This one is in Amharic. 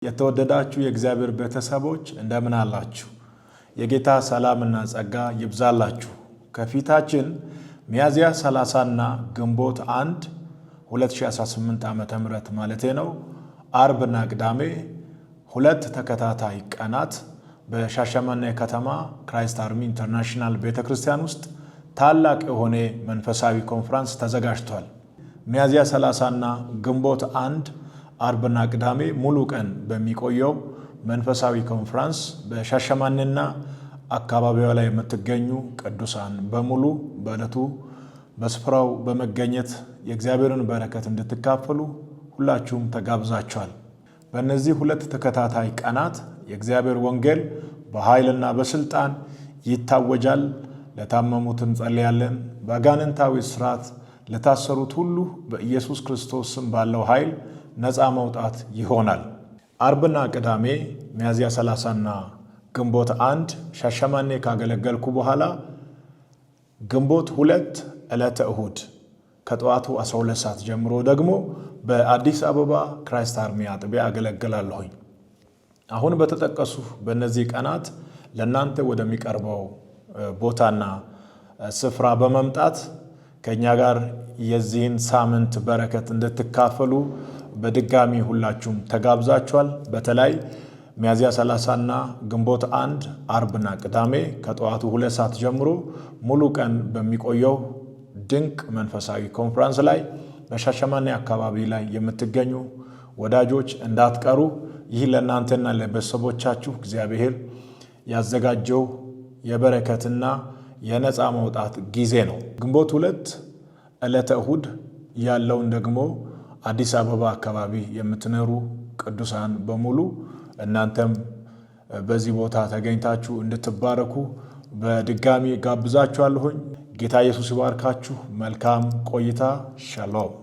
የተወደዳችሁ የእግዚአብሔር ቤተሰቦች እንደምን አላችሁ? የጌታ ሰላምና ጸጋ ይብዛላችሁ። ከፊታችን ሚያዝያ 30 እና ግንቦት 1 2018 ዓመተ ምህረት ማለቴ ነው አርብና ቅዳሜ ሁለት ተከታታይ ቀናት በሻሸመኔ ከተማ ክራይስት አርሚ ኢንተርናሽናል ቤተክርስቲያን ውስጥ ታላቅ የሆነ መንፈሳዊ ኮንፈረንስ ተዘጋጅቷል። ሚያዝያ 30 እና ግንቦት 1 አርብና ቅዳሜ ሙሉ ቀን በሚቆየው መንፈሳዊ ኮንፈረንስ በሻሸመኔና አካባቢዋ ላይ የምትገኙ ቅዱሳን በሙሉ በዕለቱ በስፍራው በመገኘት የእግዚአብሔርን በረከት እንድትካፈሉ ሁላችሁም ተጋብዛችኋል። በእነዚህ ሁለት ተከታታይ ቀናት የእግዚአብሔር ወንጌል በኃይልና በስልጣን ይታወጃል። ለታመሙት እንጸልያለን። በአጋንንታዊ ስርዓት ለታሰሩት ሁሉ በኢየሱስ ክርስቶስ ስም ባለው ኃይል ነፃ መውጣት ይሆናል። አርብና ቅዳሜ ሚያዝያ 30 እና ግንቦት 1 ሻሸመኔ ካገለገልኩ በኋላ ግንቦት 2 ዕለተ እሁድ ከጠዋቱ 12 ሰዓት ጀምሮ ደግሞ በአዲስ አበባ ክራይስት አርሚ አጥቢያ አገለግላለሁኝ። አሁን በተጠቀሱ በእነዚህ ቀናት ለእናንተ ወደሚቀርበው ቦታና ስፍራ በመምጣት ከእኛ ጋር የዚህን ሳምንት በረከት እንድትካፈሉ በድጋሚ ሁላችሁም ተጋብዛችኋል። በተለይ ሚያዝያ 30 እና ግንቦት 1 አርብና ቅዳሜ ከጠዋቱ 2 ሰዓት ጀምሮ ሙሉ ቀን በሚቆየው ድንቅ መንፈሳዊ ኮንፈረንስ ላይ በሻሸመኔ አካባቢ ላይ የምትገኙ ወዳጆች እንዳትቀሩ። ይህ ለእናንተና ለቤተሰቦቻችሁ እግዚአብሔር ያዘጋጀው የበረከትና የነፃ መውጣት ጊዜ ነው። ግንቦት 2 ዕለተ እሁድ ያለውን ደግሞ አዲስ አበባ አካባቢ የምትኖሩ ቅዱሳን በሙሉ እናንተም በዚህ ቦታ ተገኝታችሁ እንድትባረኩ በድጋሚ ጋብዛችኋለሁኝ። ጌታ ኢየሱስ ይባርካችሁ። መልካም ቆይታ። ሻሎም